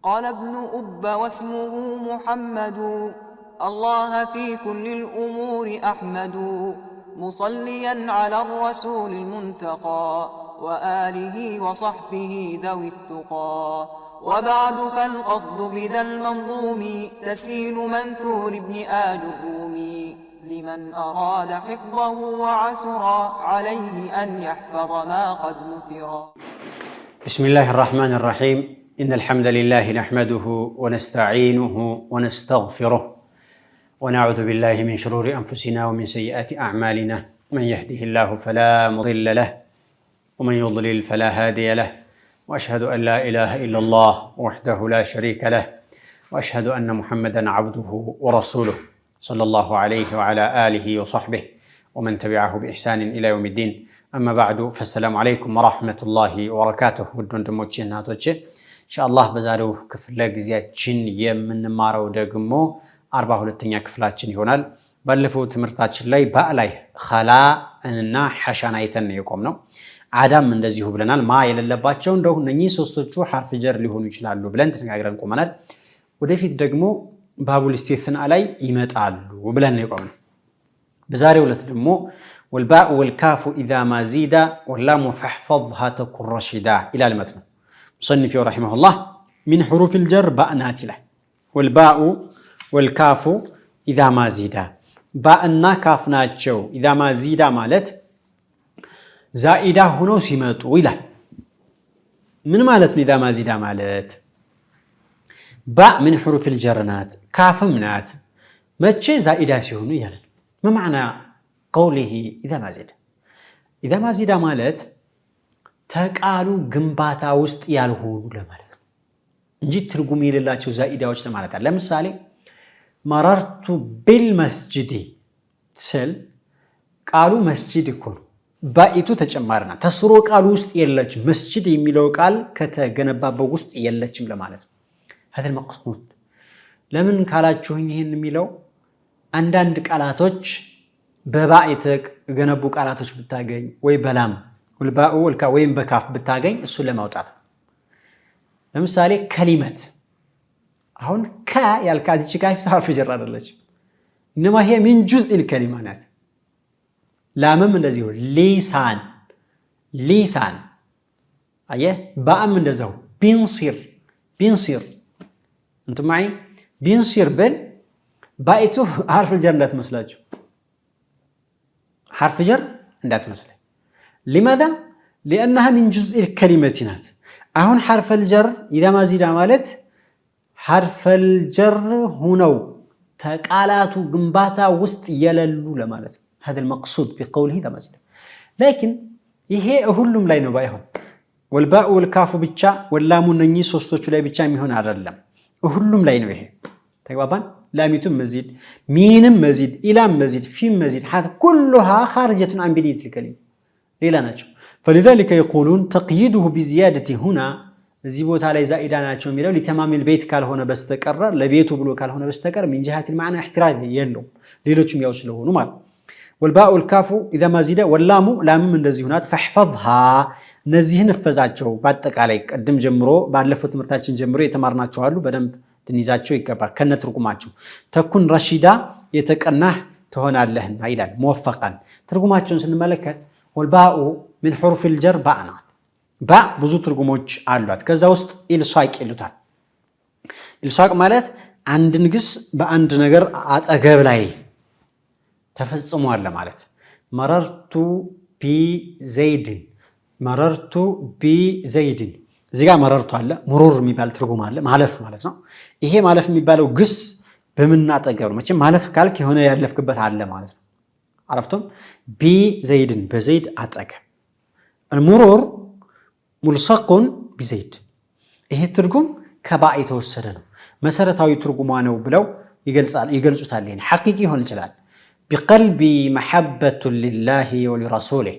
قال ابن أب واسمه محمد الله في كل الأمور أحمد مصليا على الرسول المنتقى وآله وصحبه ذوي التقى وبعد فالقصد بذا المنظوم تسيل منثور ابن آل الرومي لمن أراد حفظه وعسرا عليه أن يحفظ ما قد نثرا. بسم الله الرحمن الرحيم. إن الحمد لله نحمده ونستعينه ونستغفره ونعوذ بالله من شرور أنفسنا ومن سيئات أعمالنا من يهده الله فلا مضل له ومن يضلل فلا هادي له وأشهد أن لا إله إلا الله وحده لا شريك له وأشهد أن محمدا عبده ورسوله صلى الله عليه وعلى آله وصحبه ومن تبعه بإحسان إلى يوم الدين. أما بعد فالسلام عليكم ورحمة الله وبركاته. ودون دموتشين هاتوتش إن شاء الله بزارو كفلا جزياتشين يمن مارو دقمو 42 ክፍላችን ይሆናል። ባለፈው ትምህርታችን ላይ ባእ ላይ ኸላ እና ሐሻን አይተን የቆም ነው። አዳም እንደዚሁ ብለናል። ማ የሌለባቸው እንደው እነኚህ ሶስቶቹ ሐርፍ ጀር ሊሆኑ ይችላሉ ብለን ተነጋግረን ቆመናል። ወደፊት ደግሞ ባቡል ኢስቲስና ላይ ይመጣሉ ብለን የቆም ነው። በዛሬው ዕለት ደግሞ والباء والكاف إذا ما زيد واللام فاحفظها تكن رشدا إلى المتن. مصنف رحمه الله من حروف الجر باء له والباء والكاف إذا ما زيدا باءنا كافناتشو إذا ما زيدا مالت زائدة هنا سيمتو إلى من مالت إذا ما زيدا مالت باء من حروف الجرنات كاف منات ما تشي زائدة سيهونو يلا. ما معنى قوله إذا ما زيدا؟ إذا ما زيدا مالت تقالو جنباتا وسط يالهونو لمالت نجي ترجمي لله شو زائدة وش لمالت. لمثالي مررت بالمسجد سل قالوا مسجد يكون بايتو تጨማርና ተስሮ ቃሉ ውስጥ የለች መስጂድ የሚለው ቃል ከተገነባበው ውስጥ የለችም ለማለት ነው። هذا المقصود ለምን ካላችሁኝ ይሄን የሚለው አንዳንድ ቃላቶች በባእ የተገነቡ ቃላቶች ብታገኝ ወይ በላም ወልባኡ ወልካ ወይም በካፍ ብታገኝ እሱ ለማውጣት ለምሳሌ ከሊመት አሁን ከ ያልካዚች ጋር ሐርፍ ጀር አይደለች انما هي من جزء الكلمه ናት። ላምም እንደዚሁ ሊሳን ሊሳን አየህ ባም እንደዛው ቢንሲር እንት ማይ ቢንሲር በል ባይቱ ሐርፍ ጀር እንዳትመስላችሁ ሐርፍ ጀር እንዳትመስል لماذا لانها من جزء الكلمه ናት። አሁን ሐርፍ الجر اذا ما زيد ማለት ሐርፍ الجر هنا ተቃላቱ ግንባታ ውስጥ የለሉ ለማለት ነው። هذا المقصود بقوله اذا ما زيد. لكن ይሄ ሁሉም ላይ ነው ባይሆን والباء والكاف ብቻ ወላሙ እነኚህ ሶስቶቹ ላይ ብቻ የሚሆን አይደለም ሁሉም ላይ ነው ይሄ ተግባባን። ላሚቱም መዚድ ሚንም መዚድ ኢላም መዚድ ፊም መዚድ حتى كلها خارجة عن بنية الكلمة ሌላ ናቸው። فلذلك يقولون تقييده بزيادة هنا እዚህ ቦታ ላይ ዛኢዳ ናቸው የሚለው لتمام البيت ካልሆነ በስተቀር ለቤቱ ብሎ ካልሆነ በስተቀር من جهة المعنى احتراز የለውም ሌሎችም ያው ስለሆኑ ማለት والباء والكاف اذا ما زيد واللام لامም እንደዚሁ ናት። فاحفظها እነዚህን እፈዛቸው በአጠቃላይ ቀድም ጀምሮ ባለፈው ትምህርታችን ጀምሮ የተማርናቸው አሉ በደንብ ድንይዛቸው ይገባል ከነትርጉማቸው ተኩን ረሺዳ የተቀናህ ትሆናለህና ይላል። موفقا ትርጉማቸውን ስንመለከት والباء من حروف الجر باء ናት። باء ብዙ ትርጉሞች አሏት። ከዛ ውስጥ ኢልሳቅ ይሉታል። ኢልሳቅ ማለት አንድን ግስ በአንድ ነገር አጠገብ ላይ ተፈጽሟል ማለት مررت بزيد مررت بزيد እዚህ ጋር መረርቱ አለ ሙሩር የሚባል ትርጉም አለ ማለፍ ማለት ነው። ይሄ ማለፍ የሚባለው ግስ በመናጠገብ ነው። መቼም ማለፍ ካልክ የሆነ ያለፍክበት አለ ማለት ነው። عرفتم بزيد በዘይድ አጠገብ المرور ملصق بزيد ይሄ ትርጉም ከባእ የተወሰደ ነው። መሰረታዊ ትርጉሟ ነው ብለው ይገልጹታል። ይሄን ሐቂቂ ሆነ ይችላል። بقلبي محبة لله ولرسوله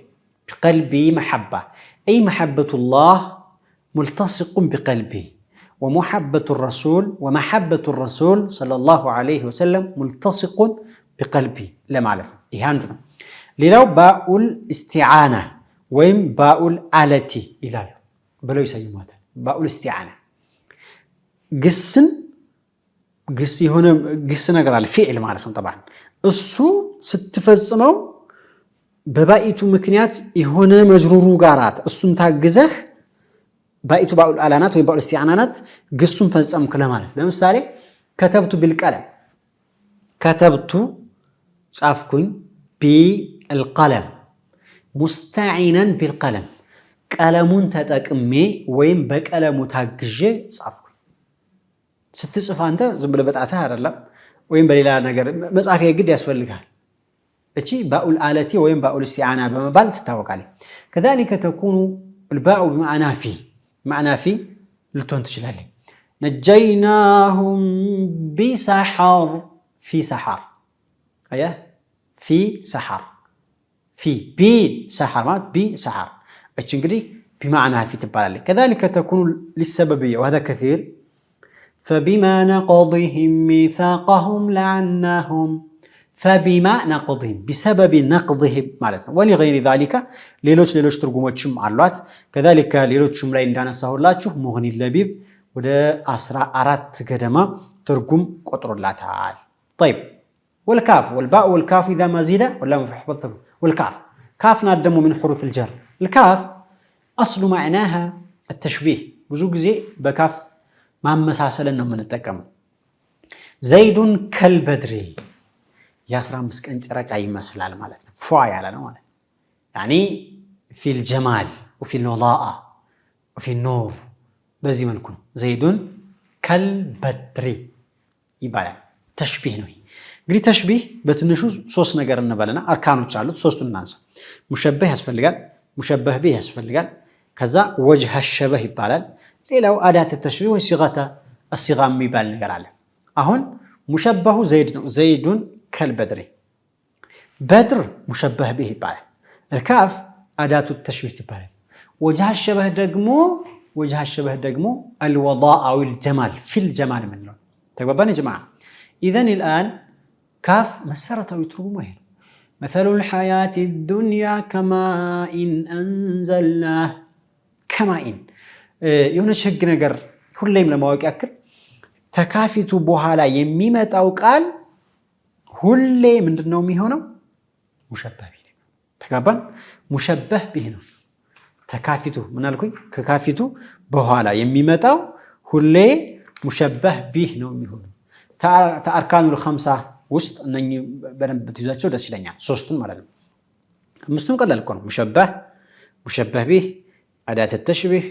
بقلبي محبة أي محبة الله ملتصق بقلبي ومحبة الرسول صلى الله عليه وسلم ملتصق بقلبي لما عرف إيه عندنا لو باء الاستعانة ويم باء الآلة إلى بلو يسموها باء الاستعانة ግስ የሆነ ግስ ነገር አለ ፊዕል ማለት ነው طبعا እሱ ስትፈጽመው በባኢቱ ምክንያት የሆነ መጅሩሩ ጋራት እሱን ታግዘህ ባኢቱ ባኡል አላናት ወይ ባኡል ኢስቲዓናናት ግሱን ፈጸምክ ለማለት ለምሳሌ ከተብቱ بالقلم ከተብቱ ጻፍኩኝ بالقلم مستعينا بالقلم ቀለሙን ተጠቅሜ ወይም በቀለሙ ታግዤ ጻፍኩኝ ስትጽፍ አንተ ዝም ብለህ በጣትህ አይደለም ወይም በሌላ ነገር መጻፊያ ግድ ያስፈልጋል እቺ ባኡል አለቲ ወይም ባኡል ኢስቲዓና በመባል ትታወቃለች كذلك تكون الباء بمعنى في ልትሆን ትችላለች نجيناهم بسحر في سحر ايه في سحر في بسحر ما بسحر ايش انجدي بمعنى في تبالي كذلك تكون للسببيه وهذا كثير فبما نقضهم ميثاقهم لعناهم فبما نقضهم بسبب نقضهم معناتها ولغير ذلك ሌሎች ትርጉሞችም አሏት كذلك ሌሎችም ላይ እንዳነሳሁላችሁ ሙግኒ ለቢብ ወደ 14 ገደማ ትርጉም ቆጥሮላታል طيب والكاف والباء والكاف اذا ما زيد ولا محفظه والكاف كاف نادمو من حروف الجر الكاف اصل معناها التشبيه ብዙ ጊዜ በካፍ ማመሳሰልን ነው የምንጠቀመው زيد كالبدر የ15 ቀን ጨረቃ ይመስላል ማለት ነው ፏ ያለ ነው ማለት يعني في الجمال وفي الوضاءة وفي النور በዚህ መልኩ ነው زيد كالبدر ይባላል ተሽቢህ ነው እንግዲህ ተሽቢህ በትንሹ ሶስት ነገር እንበለና አርካኖች አሉት ሶስቱን እናንሳ ሙሸበህ ያስፈልጋል ሙሸበህ ቢህ ያስፈልጋል ከዛ ወጅህ الشبه ይባላል ሌላው አዳት ተሽቢህ ወይ ሲጋታ الصيغه የሚባል ነገር አለ አሁን ሙሸበሁ ዘይድ ነው ዘይዱን كالبدر بدر مشبه به ይባላል الكاف አዳቱ التشبيه ይባላል وجه الشبه ደግሞ الوضاء او الجمال في الجمال منه تقبلنا يا جماعه اذا الان كاف مسرته يترجمه هنا مثل الحياه الدنيا كماء انزلناه كماء የሆነ ሸግ ነገር ሁሌም ለማወቅ ያክል ተካፊቱ በኋላ የሚመጣው ቃል ሁሌ ምንድነው የሚሆነው ሙሸበህ ቢህ ተጋባን ሙሸበህ ቢህ ነው ተካፊቱ ምን አልኩኝ ከካፊቱ በኋላ የሚመጣው ሁሌ ሙሸበህ ቢህ ነው የሚሆነው ተአርካኑል ኸምሳ ውስጥ እነኚህ በደንብ ትይዛቸው ደስ ይለኛል ሶስቱን ማለት ነው አምስቱም ቀላል እኮ ነው ሙሸበህ ቢህ አዳት ተሽቢህ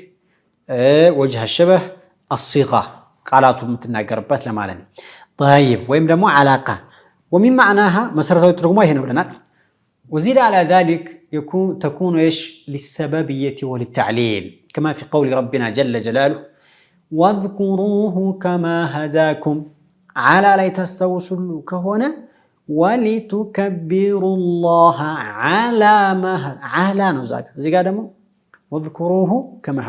وجه الشبه الصيغه ቃላቱ የምትናገርበት ለማለት ነው طيب ወይም ደግሞ علاقه ومن معناها مسرته ترجمه هنا ብለናል وزيد على ذلك تكون ايش للسببيه وللتعليل كما في قول ربنا جل جلاله واذكروه كما هداكم على لا يتسوسوا كهنا ولتكبروا الله على ما على نزاك زي قدموا واذكروه كما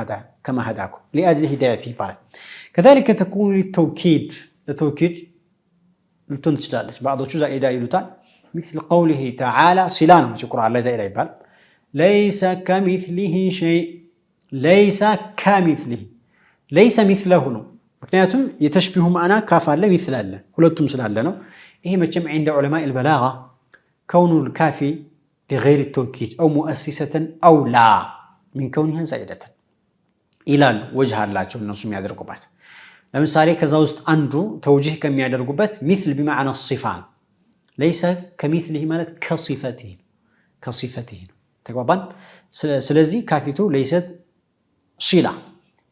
هداكم لاجل هدايته بارك كذلك تكون للتوكيد لتنتشدالش بعضو زائده يلوتال مثل قوله تعالى صلان في القران الله زائده يبال ليس كمثله شيء ليس كمثله ليس مثله ነው ምክንያቱም የተሽቢሁ ማዕና ካፍ አለ مثل አለ ሁለቱም ስላለ ነው ይሄ መቼም عند علماء البلاغه كون الكافي لغير التوكيد او مؤسسه او لا من كونها زائده ይላሉ ወጅህ አላቸው እነሱ የሚያደርጉበት ለምሳሌ ከዛ ውስጥ አንዱ ተውጂህ ከሚያደርጉበት مثل بمعنى الصفه ليس كمثله ማለት كصفته ተግባባን ስለዚህ ካፊቱ ليست صله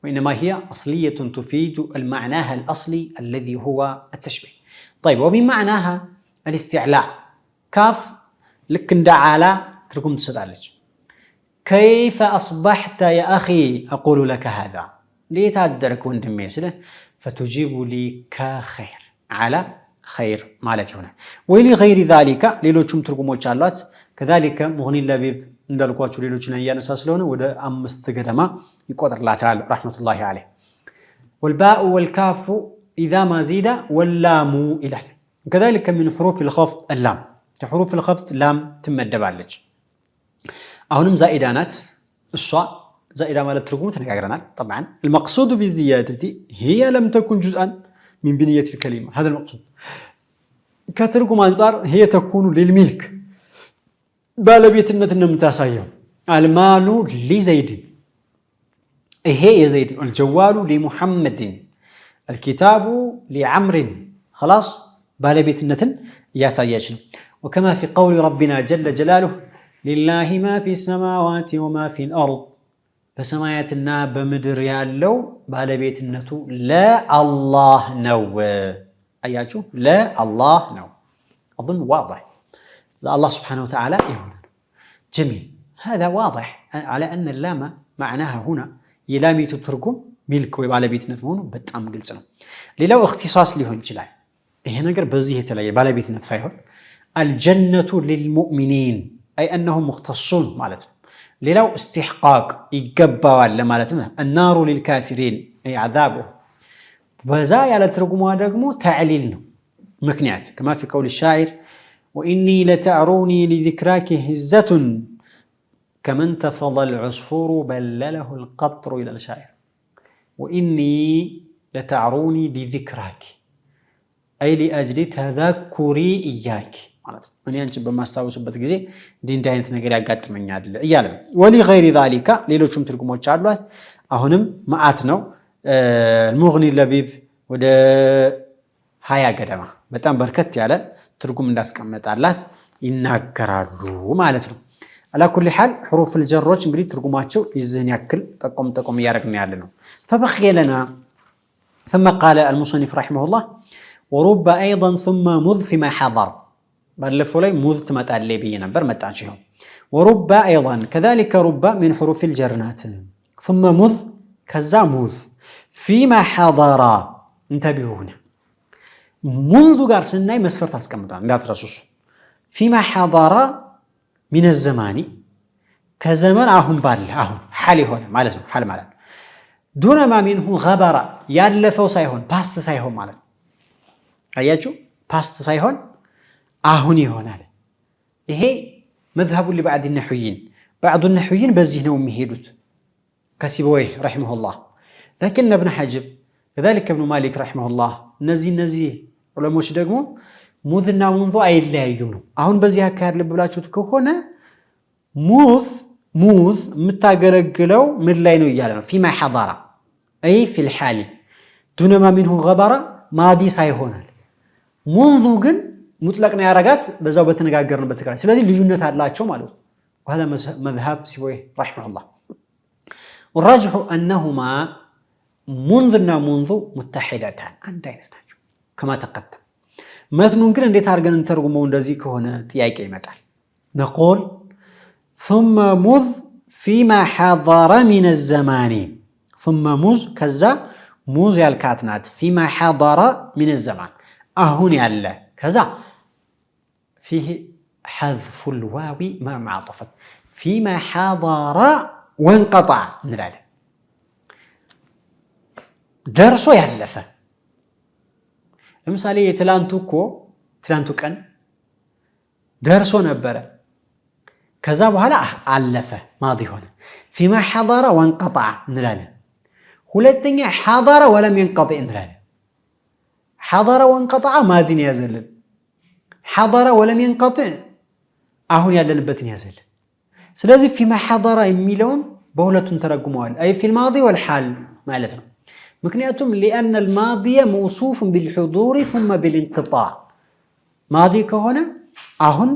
وانما هي اصليه تفيد المعنى الاصلي الذي هو التشبيه طيب وبمعناها الاستعلاء كاف لك اندعالا تركم تسدالج كيف اصبحت يا اخي اقول لك هذا ليه تدرك وندمي سله فتجيب لي كخير على خير مالتي هنا ولغير ذلك ሌሎችም ትርጉሞች አሏት كذلك مغني اللبيب እንዳልኳችሁ ሌሎችን ያነሳ ስለሆነ ወደ 5 ገደማ ይቆጥርላታል رحمه الله عليه والباء والكاف اذا ما زيد واللام الى كذلك من حروف الخفض اللام حروف الخفض لام تمدبالج አሁንም ዛኢዳናት እሷ زائدة مالت ترجمة تنقرنا طبعا المقصود بالزيادة هي لم تكن جزءا من بنية الكلمة هذا المقصود كترجم أنصار هي تكون للملك بالبيتنا تنمتاسايهم المال لزيد هي زيد الجوال لمحمد الكتاب لعمر خلاص بالبيتنا ياسايجنا وكما في قول ربنا جل جلاله لله ما في السماوات وما في الأرض بسماياتنا بمدر يالو بالبيتنتو لا الله نو أياتشو لا الله نو أظن واضح لا الله سبحانه وتعالى يهونا جميل هذا واضح على أن اللام معناها هنا يلامي تتركم ملك وبالبيتنت مونو بتأم قلتنا للو اختصاص لهن جلال هنا قر بزيه تلاقي بالبيتنت سايهون الجنة للمؤمنين أي أنهم مختصون مالتنا للو استحقاق يقبوا لمالتنا النار للكافرين أي عذابه وزايا لترقموا دقمو تعليلنا مكنيات كما في قول الشاعر وإني لتعروني لذكراك هزة كمن تفض العصفور بلله القطر إلى الشاعر وإني لتعروني لذكراك أي لأجل تذكري إياك من ينجب بما استوسبت جزي دين داينت نقري أقات من يعدل إيالم ولغير ذلك ليلو شم ترقموا تشعلوات أهنم معاتنو المغني اللبيب وده هيا قدما بتام بركت على ترقم الناس كمت علات ينقرالو مالتنا على كل حال حروف الجروች እንግዲህ ትርጉማቸው ይዝን ያክል ጠቆም ያረግን ያለነው فبقي لنا ثم قال المصنف رحمه الله ورب ايضا ثم مذ فيما حضر ባለፈው ላይ ሙዝ ትመጣለይ ብዬ ነበር መጣች ይሁን ورب ايضا كذلك رب من حروف الجرنات ثم مذ كذا مذ فيما حضر انتبهوا هنا منذ ጋር ስናይ መስፈርት አስቀምጣን እንዳትረሱስ فيما حضر من الزمان كزمان አሁን ባለ አሁን حال ሆነ ማለት ነው حال ማለት دون ما منه غبر ያለፈው ሳይሆን ፓስት ሳይሆን ማለት አያችሁ ፓስት ሳይሆን አሁን ይሆናል ይሄ مذهب لبعض النحويين بعض النحويين በዚህ ነው የሚሄዱት كسيبويه رحمه الله لكن ابن حجب كذلك ابن مالك رحمه الله እነዚህ ዑለሞች ደግሞ ሙዝና ሙንዙ አይለያዩም ነው አሁን በዚህ አካር ልብ ብላችሁት ከሆነ ሙዝ የምታገለግለው ምን ላይ ነው ይያለ ነው فيما حضر اي في الحال دون ما منه غبر ماضي ሳይሆናል ሙንዙ ግን ሙጥለቅ ነው ያረጋት በዛው በተነጋገርንበት ተቃራኒ ስለዚህ ልዩነት አላቸው ማለት ነው وهذا مذهب سيبويه رحمه الله والراجح انهما منذنا منذ متحدتان አንድ አይነት ናቸው كما تقدم متنون ግን እንዴት አድርገን እንተርጉመው እንደዚህ ከሆነ ጥያቄ ይመጣል نقول ثم مذ فيما حضر من الزمان ثم مذ كذا مذ ያልካትናት فيما حضر من الزمان አሁን ያለ كذا فيه حذف الواو مع معطفة فيما حضر وانقطع نلاله درسو ያለፈ ለምሳሌ ትላንቱ ቀን ደርሶ ነበረ ከዛ በኋላ አለፈ ማዲ ሆነ فيما حضر وانقطع እንላለን ሁለተኛ حضر ولم ينقطع እንላለን حضر وانقطع ማዲን ያዘልን حضر ولم ينقطع አሁን ያለንበትን ያዘልን ስለዚህ فيما حضر የሚለውን በሁለቱም ተረጉመዋል አይ في الماضي والحال ማለት ነው ምክንያቱም لأن الماضي موصوف بالحضور ثم بالانقطاع ماضي ከሆነ አሁን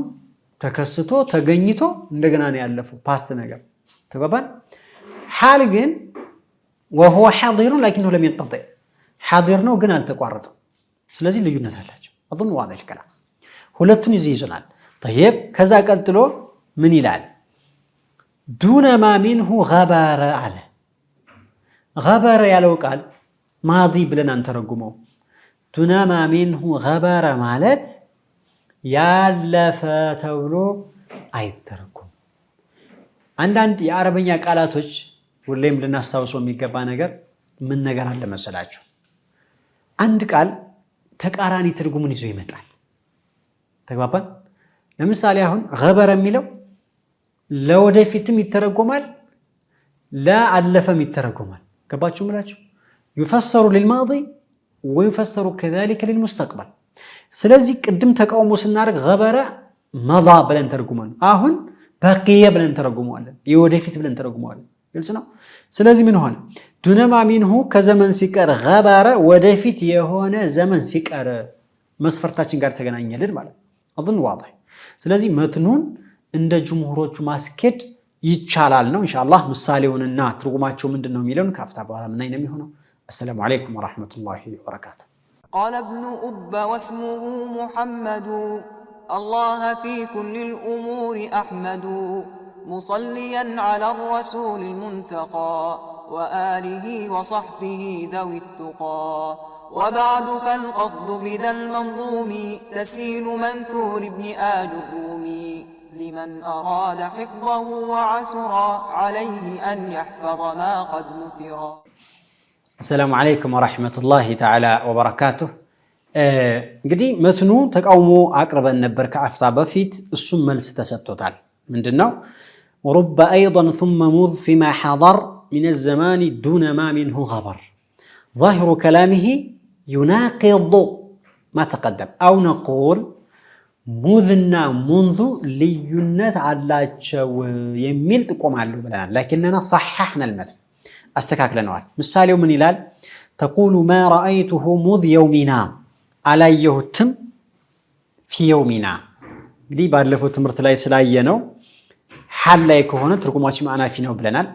ተከስቶ ተገኝቶ እንደገና ነው ያለፈው ፓስት ነገር ተባባል حال ግን وهو حاضر لكنه لم ينقطع حاضر ነው ግን አልተቋረጠም ስለዚህ ልዩነት አላቸው اظن واضح الكلام ሁለቱን ይይዙናል طيب ከዛ ቀጥሎ ምን ይላል دون ما منه غبر على غبر ያለው ቃል ማዲ ብለን አንተረጉመው دون ما منه غبر ማለት ያለፈ ተብሎ አይተረጉም አንዳንድ የአረበኛ ቃላቶች ሁሌም ልናስታውሰው የሚገባ ነገር ምን ነገር አለ መሰላችሁ አንድ ቃል ተቃራኒ ትርጉሙን ይዞ ይመጣል ተግባባን ለምሳሌ አሁን غبر የሚለው ለወደፊትም ይተረጎማል لا ألفم يترجمان كباتشو ملاچو يفسر للماضي ويفسر كذلك للمستقبل سلازي قدم تقاومو سنارك غبر مضى بلن ترجمان አሁን بقيه بلن ترجموالن يودفيت بلن ترجموالن ግልጽ ነው ስለዚህ ምን ሆነ ዱነማ ሚንሁ ከዘመን ሲቀር غبر ወደፊት የሆነ ዘመን ሲቀር መስፈርታችን ጋር ተገናኘልን ማለት اظن واضح ስለዚህ መትኑን እንደ ጅምሁሮቹ ማስኬድ ይቻላል ነው ኢንሻአላህ ምሳሌውንና ትርጉማቸው ምንድነው የሚለውን ካፍታ በኋላ ምን አይነም ይሆነው السلام عليكم ورحمة الله وبركاته قال ابن أب واسمه محمد الله في كل الأمور أحمد مصليا على الرسول المنتقى وآله وصحبه ذوي التقى وبعد فالقصد بذا المنظوم تسيل منثور ابن آل الرومي لمن أراد حفظه وعسرا عليه أن يحفظ ما قد نثرا السلام عليكم ورحمة الله تعالى وبركاته እንግዲህ መትኑ ተቃውሞ አቅርበን ነበር ከአፍታ በፊት እሱም መልስ ተሰጥቷል ምንድነው ورب ايضا ثم مذ فيما حضر من الزمان دون ما منه غبر ظاهر كلامه يناقض ما تقدم او نقول مذنا منذ لينت علاچو የሚል ጥቆም አለው ብለናል لكننا صححنا المتن استكاكلنوال مثاليو من ይላል تقول ما رايته مذ يومنا አላየሁትም في يومنا እንግዲህ ባለፈው ትምርት ላይ ስላየነው حال ላይ ከሆነ ትርጉማችን ማዕና ፊ ነው ብለናል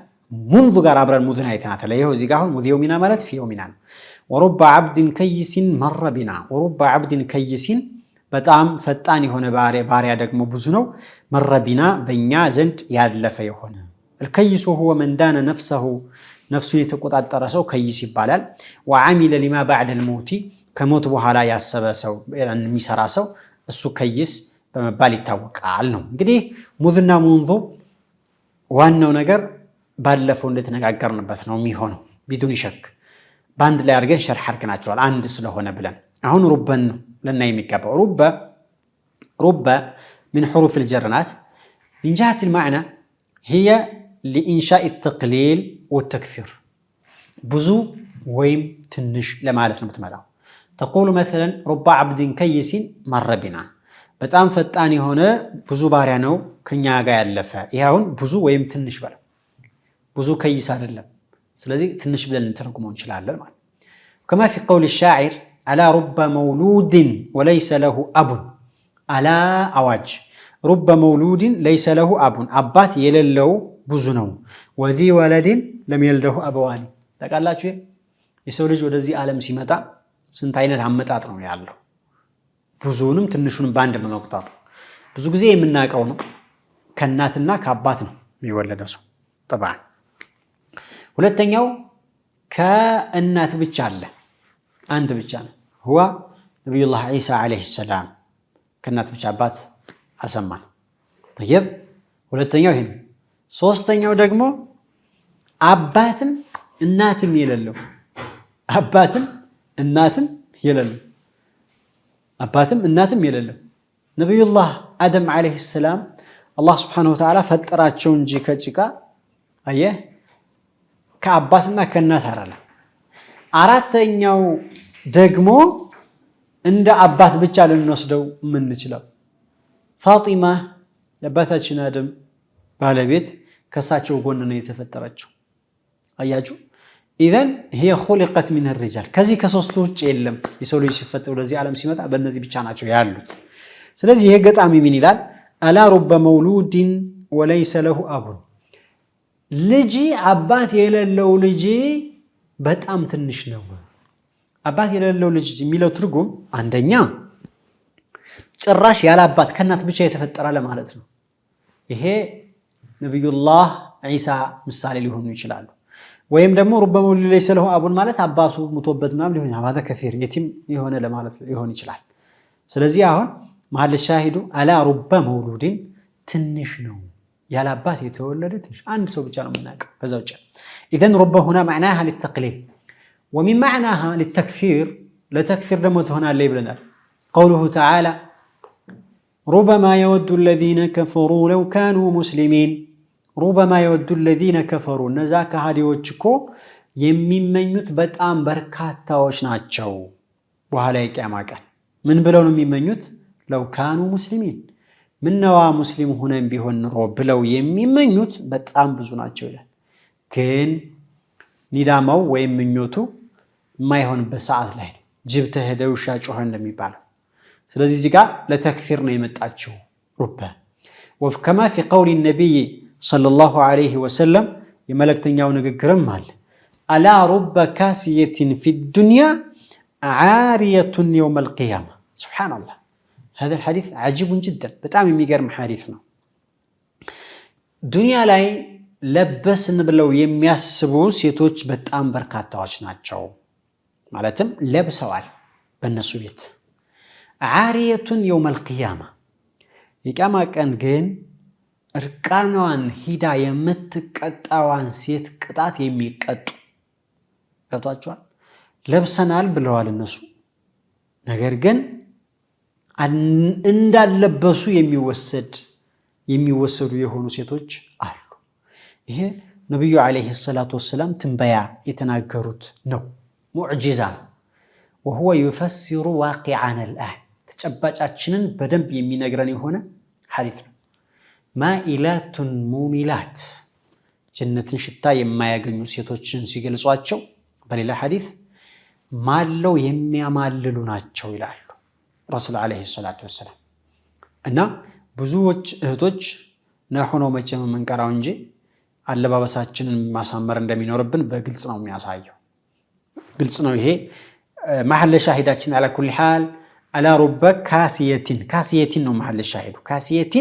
منذ ጋር አብረን ሙድን አይተናል ይሄው እዚህ ጋር አሁን مذ يومنا ማለት في يومنا ورب عبد كيس مر بنا ورب عبد كيس በጣም ፈጣን የሆነ ባሪያ ደግሞ ብዙ ነው مر بنا በእኛ ዘንድ ያለፈ የሆነ الكيس هو من دان نفسه የተቆጣጠረ ሰው ከይስ ይባላል وعمل لما بعد الموت ከሞት በኋላ ያሰበ ሰው የሚሰራ ሰው እሱ ከይስ በመባል ይታወቃል ነው እንግዲህ ሙዝና ሙንዙ ዋናው ነገር ባለፈው እንደተነጋገርንበት ነው የሚሆነው بدون شك ባንድ ላይ አድርገን ሸርህ አድርገናቸዋል አንድ ስለሆነ ብለን አሁን ሩበን ነው ለና የሚገባው رب من حروف الجرنات من جهة المعنى هي لإنشاء التقليل والتكثير بزو ويم تنش لما عرفنا متمدى تقول مثلا رب عبد كيس مر بنا በጣም ፈጣን የሆነ ብዙ ባሪያ ነው ከኛ ጋር ያለፈ ይሄውን ብዙ ወይም ትንሽ በለ ብዙ ከይስ አይደለም ስለዚህ ትንሽ ብለን እንተረጉመው እንችላለን ማለት كما في قول الشاعر على رب مولود وليس له اب على اواج رب مولود ليس له اب አባት የሌለው ብዙ ነው وذي ولد لم يلده ابوان ታውቃላችሁ የሰው ልጅ ወደዚህ ዓለም ሲመጣ ስንት አይነት አመጣጥ ነው ያለው ብዙውንም ትንሹንም ባንድ በመቁጠር ብዙ ጊዜ የምናቀው ነው ከናትና ከአባት ነው የሚወለደው ሰው طبعا ሁለተኛው ከእናት ብቻ አለ አንድ ብቻ ነው هو نبي الله عيسى عليه السلام ከእናት ብቻ አባት አልሰማን طيب ሁለተኛው ይሄ ሶስተኛው ደግሞ አባትም እናትም የሌለው አባትም እናትም የሌለው አባትም እናትም የሌለው ነብዩላህ አደም አለይሂ ሰላም አላህ Subhanahu Wa Ta'ala ፈጠራቸው እንጂ ከጭቃ አየህ ከአባትና ከእናት አይደለም አራተኛው ደግሞ እንደ አባት ብቻ ልንወስደው ምን ይችላል ፋጢማ የአባታችን አደም ባለቤት ከሳቸው ጎን ነው የተፈጠረችው አያችሁ اذا هي خلقت من الرجال ከዚህ ከሶስቱ ውጭ የለም የሰው ልጅ ሲፈጠር ወደዚህ ዓለም ሲመጣ በእነዚህ ብቻ ናቸው ያሉት ስለዚህ ይሄ ገጣሚ ምን ይላል الا رب مولود وليس له اب ልጅ አባት የሌለው ልጅ በጣም ትንሽ ነው አባት የሌለው ልጅ የሚለው ትርጉም አንደኛ ጭራሽ ያለ አባት ከእናት ብቻ የተፈጠረ ለማለት ነው ይሄ ነብዩላህ ዒሳ ምሳሌ ሊሆኑ ይችላሉ ወይም ደግሞ رب مولود ليس له اب ማለት አባቱ ሙቶበት ምናምን ሊሆን ይችላል هذا كثير የቲም የሆነ ለማለት ሊሆን ይችላል ስለዚህ አሁን መሐል ሻሂዱ الا رب مولود ትንሽ ነው ያለ አባት የተወለደ ትንሽ አንድ ሰው ብቻ ነው የምናውቀው ከዛ ውጭ اذا رب هنا معناها للتقليل ومن معناها للتكثير لتكثير دم هنا اللي بلنا قوله تعالى ربما يود الذين كفروا لو كانوا مسلمين ربما يود الذين كفروا نزاك هاديዎች እኮ የሚመኙት በጣም በርካታዎች ናቸው በኋላ የቂያማ ቀን ምን ብለው ነው የሚመኙት لو كانوا مسلمين ምንነዋ ሙስሊም ሆነን ቢሆን ኖሮ ብለው የሚመኙት በጣም ብዙ ናቸው ይላል ግን ኒዳማው ወይም ምኞቱ የማይሆንበት ሰዓት ላይ ነው ጅብ ተሄደ ውሻ ጮኸ እንደሚባለው ስለዚህ እዚህ ጋር ለተክፊር ነው የመጣችው ሩባ وكما في قول النبي صلى الله عليه وسلم የመለክተኛው ንግግርም አለ الا رب كاسية في الدنيا عارية يوم القيامة سبحان الله هذا الحديث عجيب جدا በጣም የሚገርም ሐዲስ ነው ዱንያ ላይ ለበስን ብለው የሚያስቡ ሴቶች በጣም በርካታዎች ናቸው ማለትም ለብሰዋል በእነሱ ቤት عارية يوم القيامة የቂያማ ቀን ግን እርቃኗን ሂዳ የምትቀጣዋን ሴት ቅጣት የሚቀጡ ገብቷቸዋል ለብሰናል ብለዋል እነሱ ነገር ግን እንዳለበሱ የሚወሰዱ የሆኑ ሴቶች አሉ ይሄ ነብዩ አለይሂ ሰላቱ ወሰለም ትንበያ የተናገሩት ነው ሙዕጂዛ وهو يفسر واقعنا الآن ተጨባጫችንን በደንብ የሚነግረን የሆነ ሐዲስ ነው ማኢላት ሙሚላት ጀነትን ሽታ የማያገኙ ሴቶችን ሲገልጿቸው በሌላ ሐዲስ ማለው የሚያማልሉ ናቸው ይላሉ ረሱል አለይሂ ሰላቱ ወሰለም እና ብዙዎች እህቶች ነሆነው መቼም መንቀራው እንጂ አለባበሳችንን ማሳመር እንደሚኖርብን በግልጽ ነው የሚያሳየው ግልጽ ነው ይሄ محل شاهداتنا على كل حال على رب كاسية ነው محل الشاهد كاسية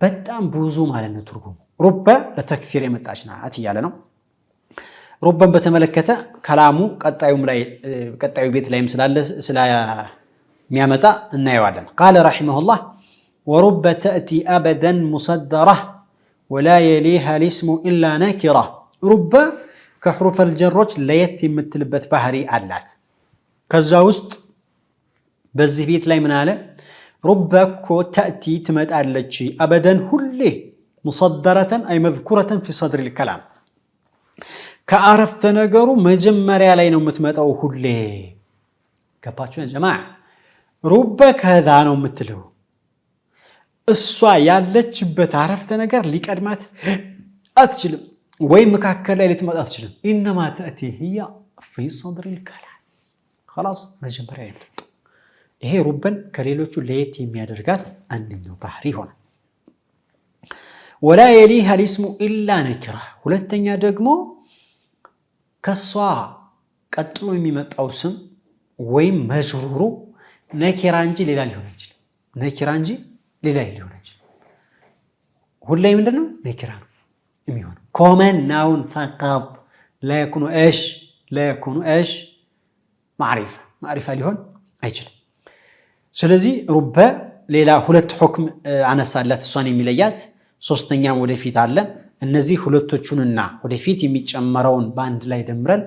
በጣም ብዙ ማለት ነው ትርጉሙ رب ለተክፊር የመጣች ናት ይያለ ነው ربን በተመለከተ ከላሙ ቀጣዩ ቤት ላይም ስለ የሚያመጣ እናየዋለን قال رحمه الله ورب تأتي أبدا مصدرة ولا يليها الاسم إلا نكرة رب كحروف الجروج ليت የምትልበት ባህሪ አላት ከዛ ውስጥ በዚህ ቤት ላይ ምን አለ رب كو تأتي ትመጣለች أبدا ሁሌ مصدرة أي مذكورة في صدر الكلام ከአረፍተ ነገሩ መጀመሪያ ላይ ነው የምትመጣው ሁሌ ገባችሁ ያ ጀማዓ رب كذا ነው የምትለው እሷ ያለችበት አረፍተ ነገር ሊቀድማት አትችልም ወይ መካከል ላይ ልትመጣ አትችልም انما تاتي هي في صدر الكلام خلاص መጀመሪያ ላይ ይሄ ربን ከሌሎቹ ለየት የሚያደርጋት አንደኛው ባህሪ ሆነ ولا يليها الاسم الا نكره ሁለተኛ ደግሞ ከሷ ቀጥሎ የሚመጣው ስም ወይም መጅሩሩ ነኪራ እንጂ ሌላ ሊሆን ይችላል ነኪራ እንጂ ሌላ ሊሆን ይችላል ሁሌ ምንድነው ነኪራ ነው የሚሆነው ኮመን ናውን فقط لا يكون ايش معرفه ሊሆን አይችልም ስለዚህ رب ሌላ ሁለት ሁክም አነሳላት እሷን የሚለያት ሶስተኛም ወደፊት አለ እነዚህ ሁለቶቹንና ወደፊት የሚጨመረውን ባንድ ላይ ደምረን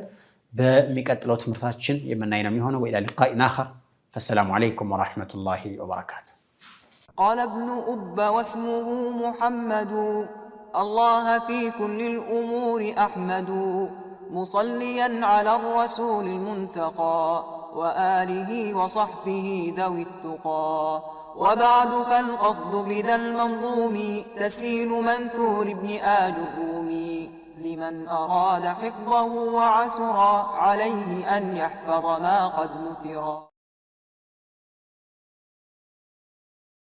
በሚቀጥለው ትምህርታችን የምናይ ነው የሚሆነው ወይላ لقاء آخر فالسلام عليكم ورحمة الله وبركاته قال ابن أب واسمه محمد الله في كل الأمور أحمد مصليا على الرسول المنتقى وآله وصحبه ذوي التقى وبعد فالقصد بذا المنظوم تسيل منثور ابن آل الرومي لمن أراد حفظه وعسرا عليه أن يحفظ ما قد نثرا